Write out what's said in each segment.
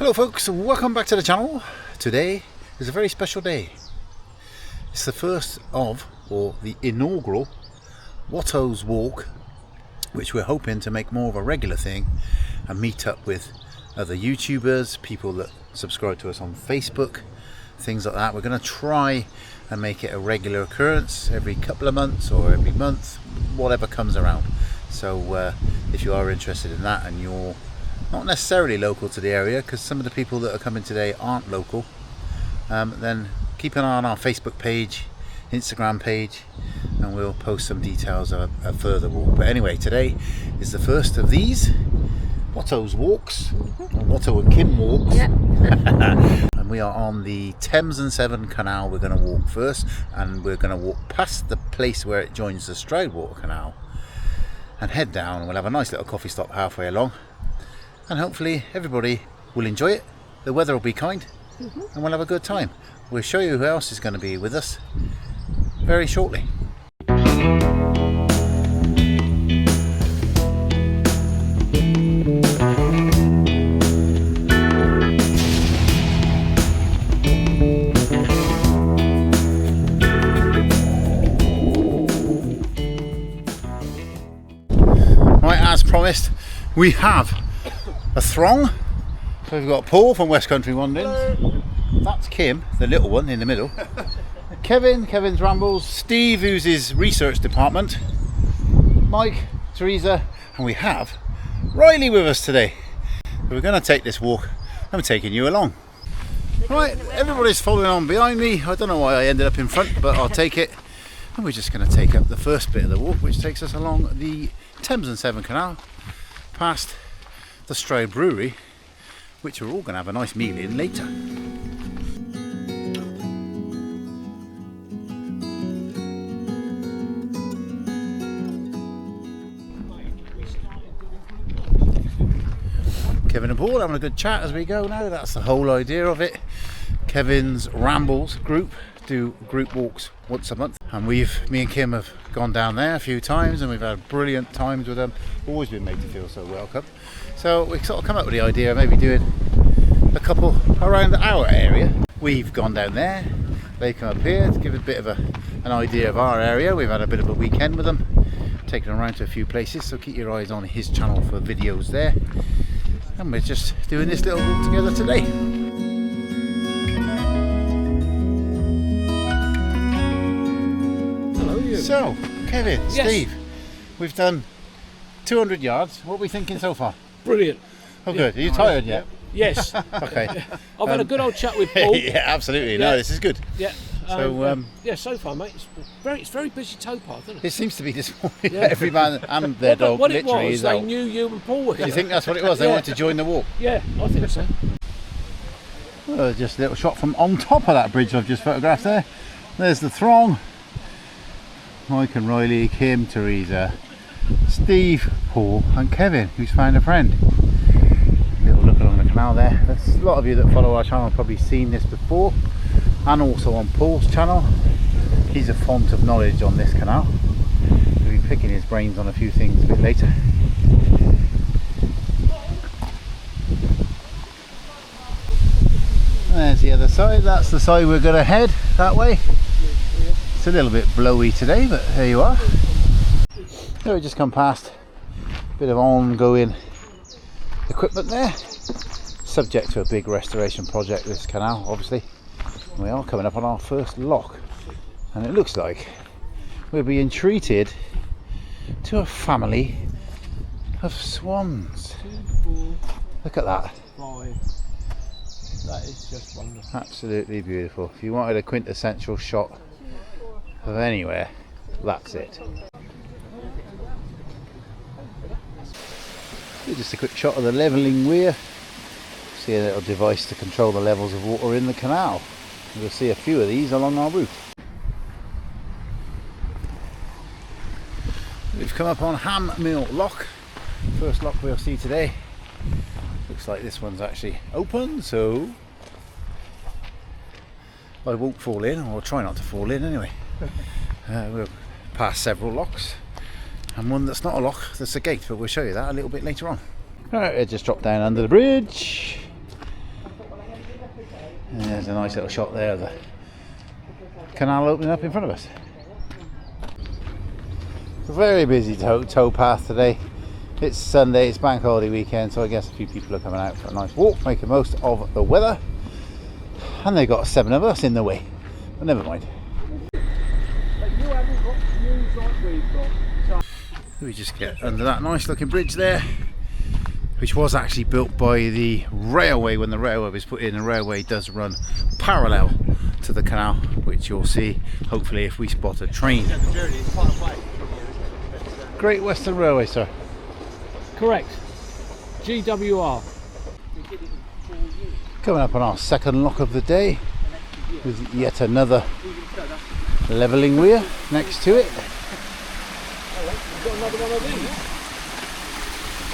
Hello folks, welcome back to the channel. Today is a very special day. It's the first of, or the inaugural, Watto's Walk, which we're hoping to make more of a regular thing and meet up with other YouTubers, people that subscribe to us on Facebook, things like that. We're going to try and make it a regular occurrence every couple of months or every month, whatever comes around. So if you are interested in that and you're not necessarily local to the area, because some of the people that are coming today aren't local, then keep an eye on our Facebook page, Instagram page, and we'll post some details of a further walk. But anyway, today is the first of these Watto's walks, or Watto and Kim walks. Yep. And we are on the Thames and Severn Canal. We're going to walk first, and we're going to walk past the place where it joins the Stroudwater Canal and head down, and we'll have a nice little coffee stop halfway along, and hopefully everybody will enjoy it. The weather will be kind, and we'll have a good time. We'll show you who else is going to be with us very shortly. Right, as promised, we have a throng. So we've got Paul from West Country Wanderings. That's Kim, the little one in the middle. Kevin's Rambles. Steve, who's his research department. Mike, Teresa, and we have Riley with us today. We're going to take this walk. I'm taking you along. Right, everybody's following on behind me. I don't know why I ended up in front, but I'll take it. And we're just going to take up the first bit of the walk, which takes us along the Thames and Severn Canal, past the Stroud Brewery, which we're all going to have a nice meal in later. Kevin and Paul having a good chat as we go now. That's the whole idea of it. Kevin's Rambles group do group walks once a month, and me and Kim have gone down there a few times, and we've had brilliant times with them. Always been made to feel so welcome. So we sort of come up with the idea of maybe doing a couple around our area. We've gone down there, they come up here to give a bit of an idea of our area. We've had a bit of a weekend with them, taken them around to a few places, so keep your eyes on his channel for videos there. And we're just doing this little walk together today. So, Kevin, yes. Steve, we've done 200 yards. What are we thinking so far? Brilliant. Oh, yeah. Good. Are you tired yet? Yes. Okay. I've had a good old chat with Paul. Yeah, absolutely. No, this is good. Yeah. So, yeah, so far, mate, it's very busy towpath, isn't it? It seems to be this morning. Yeah. Every man and their dog what literally it was, is they out. knew you and Paul were here. You think that's what it was? They wanted to join the walk? Yeah, I think so. Well, just a little shot from on top of that bridge I've just photographed there. There's the throng. Mike and Riley, Kim, Teresa, Steve, Paul and Kevin, who's found a friend. Little look along the canal there. There's a lot of you that follow our channel have probably seen this before, and also on Paul's channel. He's a font of knowledge on this canal. We'll be picking his brains on a few things a bit later. There's the other side. That's the side we're going to head that way. It's a little bit blowy today, but there you are. So we just come past a bit of ongoing equipment there, subject to a big restoration project, this canal obviously. We are coming up on our first lock, and it looks like we're being treated to a family of swans. 2, 4, look at that. 5. That is just wonderful. Absolutely beautiful. If you wanted a quintessential shot of anywhere, that's it. Just a quick shot of the levelling weir. See a little device to control the levels of water in the canal. We'll see a few of these along our route. We've come up on Ham Mill Lock, first lock we'll see today. Looks like this one's actually open, so I won't fall in, or I'll try not to fall in anyway. We'll pass several locks, and one that's not a lock, that's a gate, but we'll show you that a little bit later on. Alright, it just dropped down under the bridge. And there's a nice little shot there of the canal opening up in front of us. A very busy towpath today. It's Sunday, it's bank holiday weekend, so I guess a few people are coming out for a nice walk, making most of the weather. And they've got 7 of us in the way, but never mind. We just get under that nice looking bridge there, which was actually built by the railway when the railway was put in. The railway does run parallel to the canal, which you'll see hopefully if we spot a train. Great Western Railway, sir. Correct. GWR. Coming up on our second lock of the day with yet another levelling weir next to it. Got another one of these.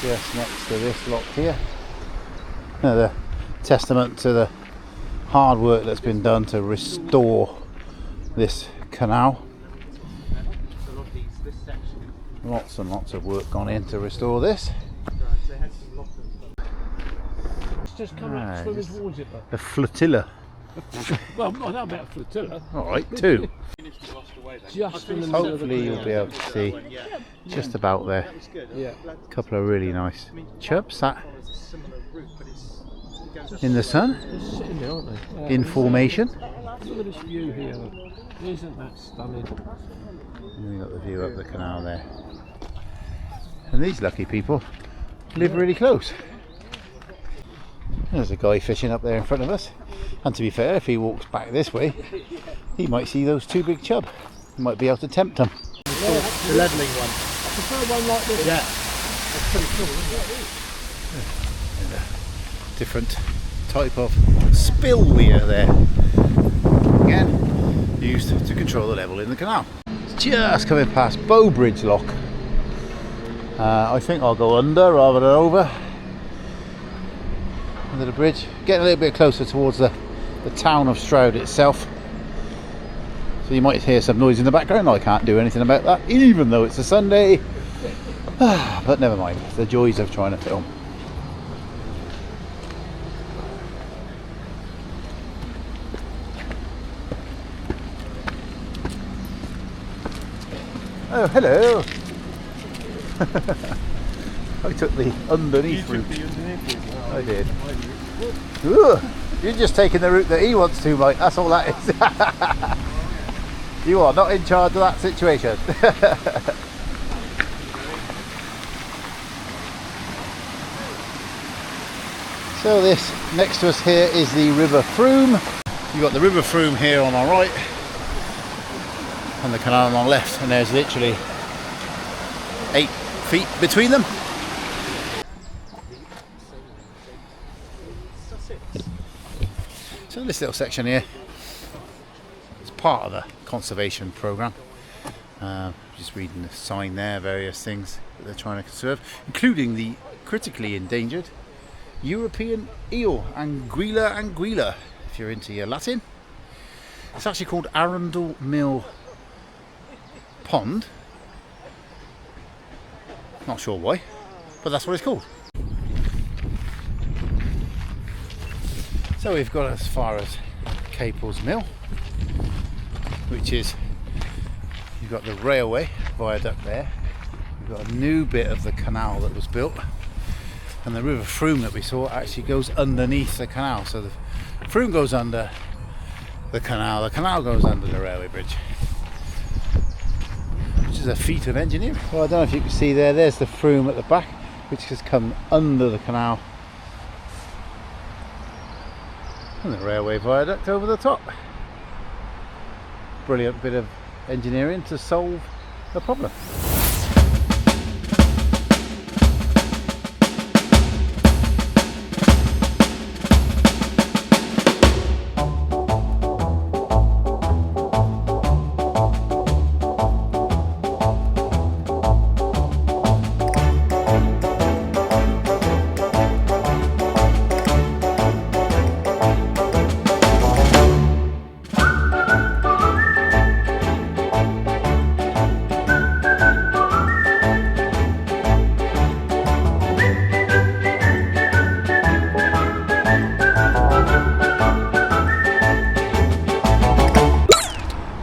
Just next to this lock here. Another testament to the hard work that's been done to restore this canal. Lots and lots of work gone in to restore this. It's just coming up swimming towards it. A flotilla. Well, not about a flotilla. Alright, 2. Just in the middle of the Hopefully you'll be able to see just about there. Yeah. A couple of really nice chubs sat in the sun, Just sitting there, aren't they? in formation. Look at this view here. Isn't that stunning? And we've got the view up the canal there. And these lucky people live really close. There's a guy fishing up there in front of us. And to be fair, if he walks back this way, he might see those 2 big chub. He might be able to tempt them. The levelling one. I prefer one like this. Yeah. That's pretty cool, isn't it? Different type of spill weir there. Again, used to control the level in the canal. It's just coming past Bowbridge Lock. I think I'll go under rather than over. Under the bridge. Getting a little bit closer towards the town of Stroud itself. So you might hear some noise in the background. I can't do anything about that, even though it's a Sunday. But never mind, the joys of trying to film. Oh, hello. I took the underneath route. I did. Ooh, you're just taking the route that he wants to, mate. That's all that is. You are not in charge of that situation. So this next to us here is the River Thrupp. You've got the River Thrupp here on our right and the canal on our left, and there's literally 8 feet between them. So this little section here is part of the conservation programme. Just reading the sign there, various things that they're trying to conserve, including the critically endangered European eel, Anguilla anguilla, if you're into your Latin. It's actually called Arundel Mill Pond. Not sure why, but that's what it's called. So we've got as far as Capel's Mill, which is, you've got the railway viaduct there, you've got a new bit of the canal that was built, and the River Thrupp that we saw actually goes underneath the canal. So the Thrupp goes under the canal goes under the railway bridge, which is a feat of engineering. Well, I don't know if you can see there's the Thrupp at the back, which has come under the canal, and the railway viaduct over the top. Brilliant bit of engineering to solve a problem.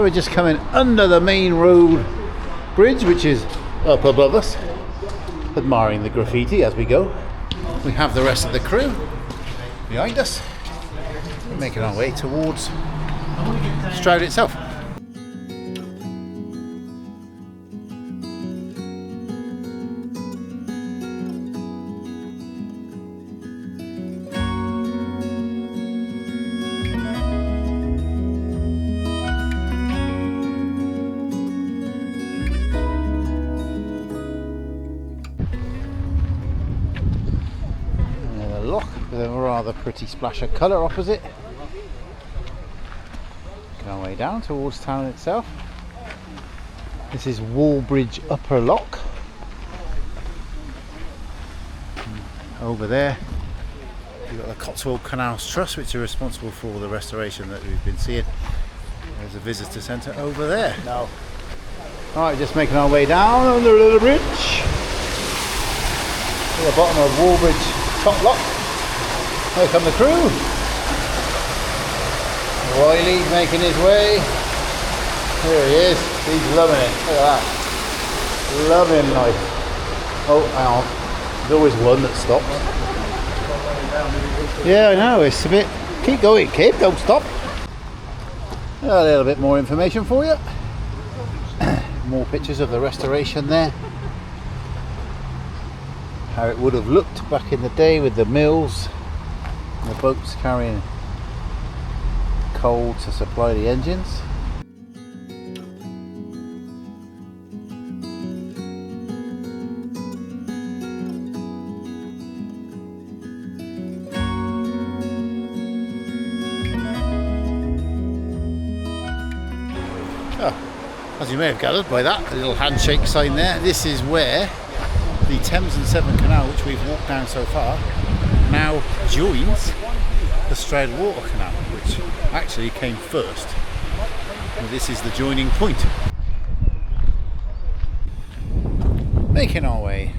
So we're just coming under the main road bridge, which is up above us, admiring the graffiti as we go. We have the rest of the crew behind us. We're making our way towards Stroud itself. Lock with a rather pretty splash of colour opposite. Making our way down towards town itself. This is Wallbridge Upper Lock. Over there you've got the Cotswold Canals Trust, which are responsible for all the restoration that we've been seeing. There's a visitor centre over there. No. Alright, just making our way down under a little bridge to the bottom of Wallbridge Top Lock. Here come the crew. Riley's making his way. Here he is. He's loving it. Look at that. Loving life. Oh, hang on. There's always one that stops. Yeah, I know. It's a bit... Keep going, kid. Don't stop. A little bit more information for you. More pictures of the restoration there. How it would have looked back in the day with the mills. The boats carrying coal to supply the engines. Oh, as you may have gathered by that little handshake sign there, this is where the Thames and Severn Canal, which we've walked down so far, now joins the Stroud Water Canal, which actually came first. And this is the joining point. Making our way.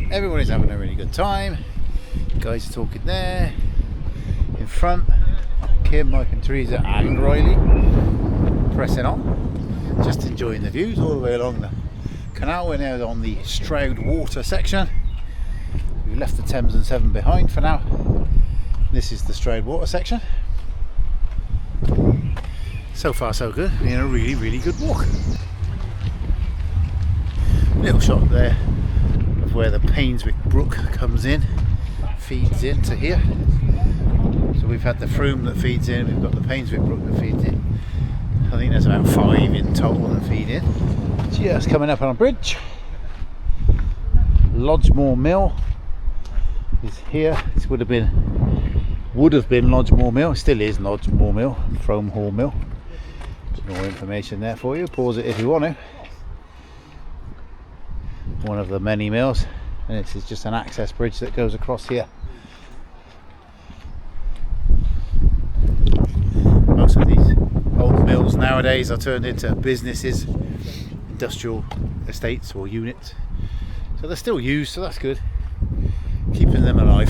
Everybody's having a really good time. Guys are talking there. In front, Kim, Mike and Teresa and Riley pressing on. Just enjoying the views all the way along the canal. We're now on the Stroud Water section. We've left the Thames and Severn behind for now. This is the Stroud Water section. So far so good. Been a really, really good walk. Little shot there of where the Painswick Brook comes in, feeds into here. So we've had the Thrupp that feeds in, we've got the Painswick Brook that feeds in. I think there's about 5 in total that feed in. Just coming up on a bridge. Lodgemore Mill is here. This would have been Lodgemore Mill. It still is Lodgemore Mill, Frome Hall Mill. Bit more information there for you. Pause it if you want to. One of the many mills, and this is just an access bridge that goes across here. Most of these old mills nowadays are turned into businesses, industrial estates or units. So they're still used, so that's good. Keeping them alive.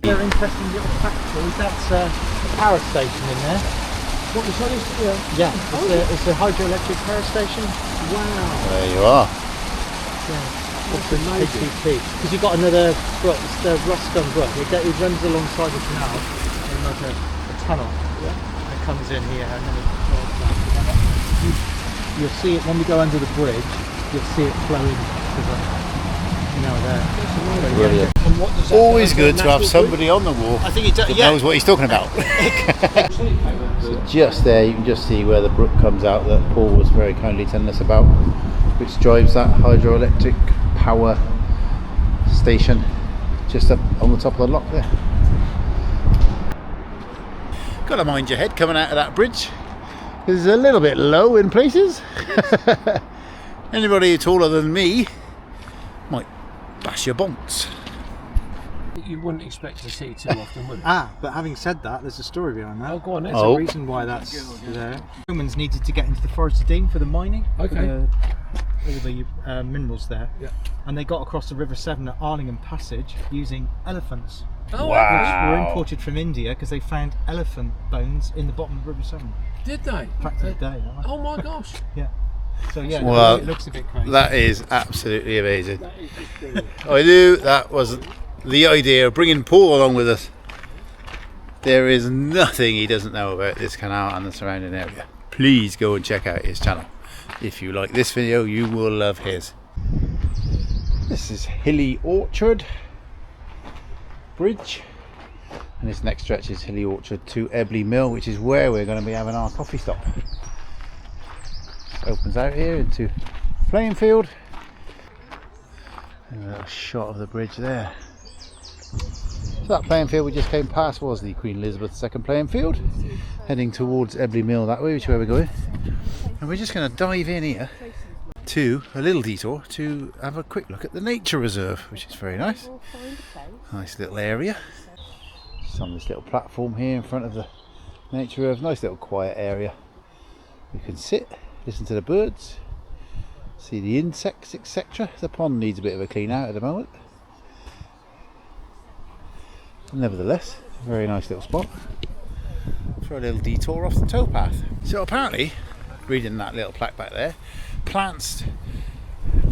Very interesting little factory. That's a power station in there. What was that? Yeah, it's a hydroelectric power station. Wow. There you are. Yeah. That's amazing. Because you've got another brook, it's the Ruscombe Brook. It runs alongside the canal in like a tunnel. Yeah. And it comes in here and then it flows back. You'll see it when we go under the bridge. You'll see it flowing to the there. Brilliant. Always good to have somebody on the walk that knows what he's talking about. So just there you can just see where the brook comes out that Paul was very kindly telling us about, which drives that hydroelectric power station just up on the top of the lock there. Got to mind your head coming out of that bridge. It's a little bit low in places. Anybody taller than me might bash your bonks. that you wouldn't expect to see too often, would it? But having said that, there's a story behind that. Oh, go on then. There's a reason why that's there. Romans needed to get into the Forest of Dean for the mining. Okay. All the minerals there. Yeah. And they got across the River Severn at Arlingham Passage using elephants. Oh, Wow. Which were imported from India because they found elephant bones in the bottom of the River Severn. did they? Back to the day. Oh my gosh. Yeah. So yeah, Well, it looks a bit crazy. That is absolutely amazing. That is just brilliant. I knew that was the idea of bringing Paul along with us. There is nothing he doesn't know about this canal and the surrounding area. Please go and check out his channel. If you like this video, you will love his. This is Hilly Orchard Bridge, and this next stretch is Hilly Orchard to Ebley Mill, which is where we're going to be having our coffee stop. Opens out here into playing field. And a little shot of the bridge there. So that playing field we just came past was the Queen Elizabeth II playing field, heading towards Ebley Mill that way, which is where we're going. And we're just going to dive in here to a little detour to have a quick look at the nature reserve, which is very nice. Nice little area. Just on this little platform here in front of the nature reserve. Nice little quiet area. You can sit, listen to the birds, see the insects, etc. The pond needs a bit of a clean out at the moment. Nevertheless, a very nice little spot for a little detour off the towpath. So apparently, reading that little plaque back there, plants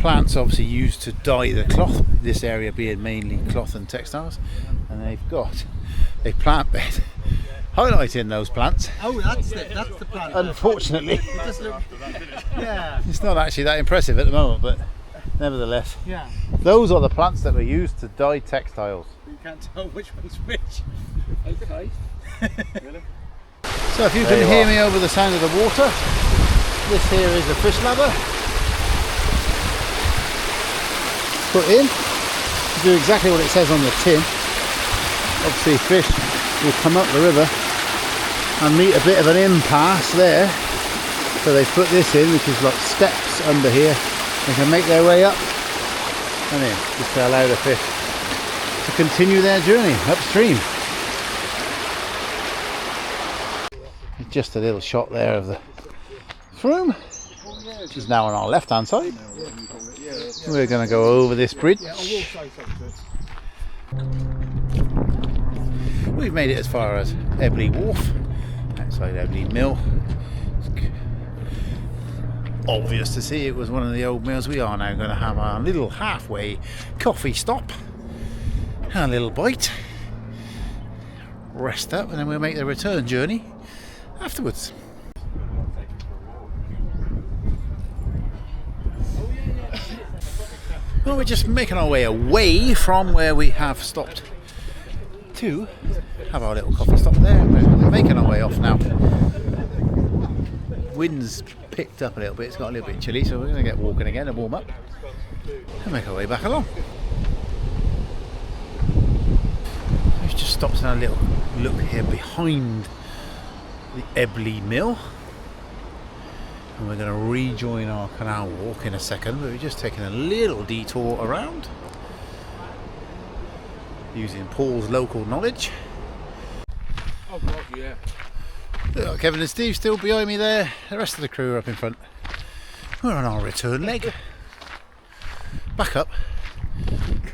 obviously used to dye the cloth, this area being mainly cloth and textiles, and they've got a plant bed highlighting those plants. Oh, that's the plant. Unfortunately, Yeah. it's not actually that impressive at the moment, but nevertheless, Yeah. those are the plants that were used to dye textiles. You can't tell which one's which. Okay. So if you can hear me over the sound of the water, this here is a fish ladder. Put in, do exactly what it says on the tin. Obviously fish will come up the river and meet a bit of an impasse there. So they put this in, which is like steps under here. They can make their way up and in, just to allow the fish to continue their journey upstream. Just a little shot there of the Thrupp, which is now on our left hand side. We're going to go over this bridge. We've made it as far as Ebley Wharf, outside Ebley Mill. It's obvious to see it was one of the old mills. We are now going to have our little halfway coffee stop, a little bite, rest up, and then we'll make the return journey afterwards. Well, we're just making our way away from where we have stopped to have our little coffee stop there. We're making our way off now. Wind's picked up a little bit, it's got a little bit chilly, so we're going to get walking again and warm up and make our way back along. We've just stopped and had a little look here behind the Ebley Mill, and we're going to rejoin our canal walk in a second, but we're just taking a little detour around using Paul's local knowledge. Oh God, yeah. Look, Kevin and Steve still behind me there, the rest of the crew are up in front. We're on our return leg back up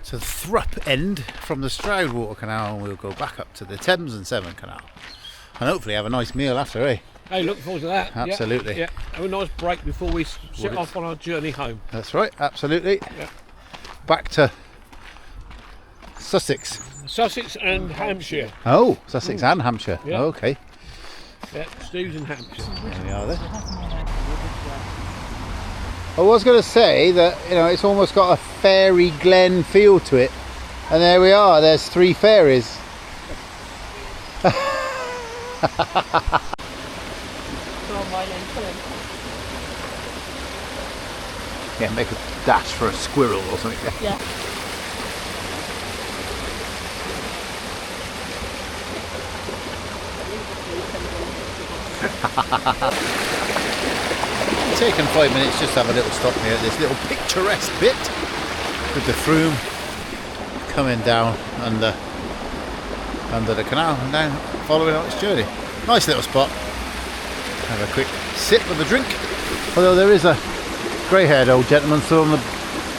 to the Thrupp end from the Stroudwater Canal, and we'll go back up to the Thames and Severn Canal and hopefully have a nice meal after, eh? Hey, look forward to that. Absolutely. Yeah. Have a nice break before we set off on our journey home. That's right, absolutely. Yeah. Back to Sussex. Sussex and Hampshire. Oh, Sussex and Hampshire. Yeah. Okay. Yeah, Steve's in Hampshire. There we are then. I was going to say that, you know, it's almost got a fairy glen feel to it. And there we are, there's 3 fairies. Yeah, make a dash for a squirrel or something. Yeah. Taken 5 minutes just to have a little stop here at this little picturesque bit with the Thrupp coming down under under the canal and down following on its journey. Nice little spot. Have a quick sip of a drink. Although there is a grey-haired old gentleman still on the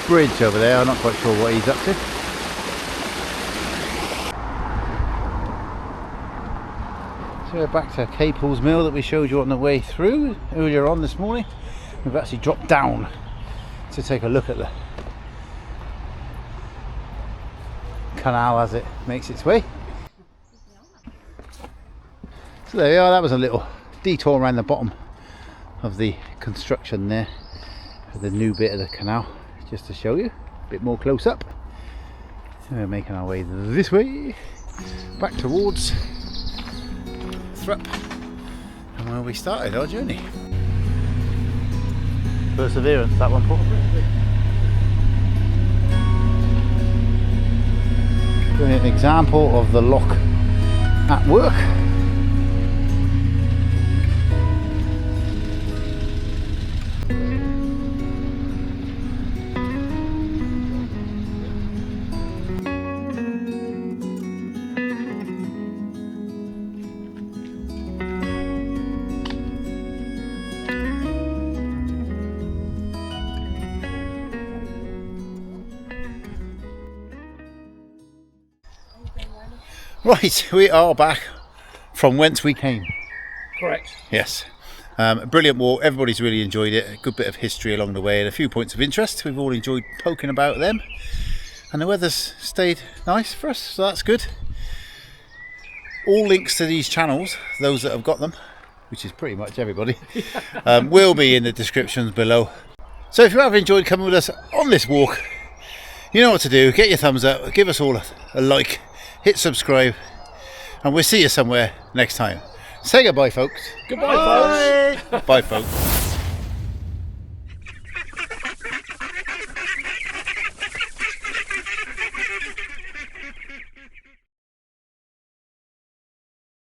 bridge over there. I'm not quite sure what he's up to. So we're back to Capel's Mill that we showed you on the way through earlier on this morning. We've actually dropped down to take a look at the canal as it makes its way. So there we are, that was a little detour around the bottom of the construction there for the new bit of the canal, just to show you a bit more close up. So we're making our way this way back towards Thrupp and where we started our journey. Perseverance, that one, Paul. Brilliant example of the lock at work. Right, we are back from whence we came. Correct. Yes. Brilliant walk, everybody's really enjoyed it. A good bit of history along the way and a few points of interest. We've all enjoyed poking about them. And the weather's stayed nice for us, so that's good. All links to these channels, those that have got them, which is pretty much everybody, will be in the descriptions below. So if you have enjoyed coming with us on this walk, you know what to do. Get your thumbs up, give us all a like, hit subscribe, and we'll see you somewhere next time. Say goodbye, folks. Goodbye, folks. Bye, folks.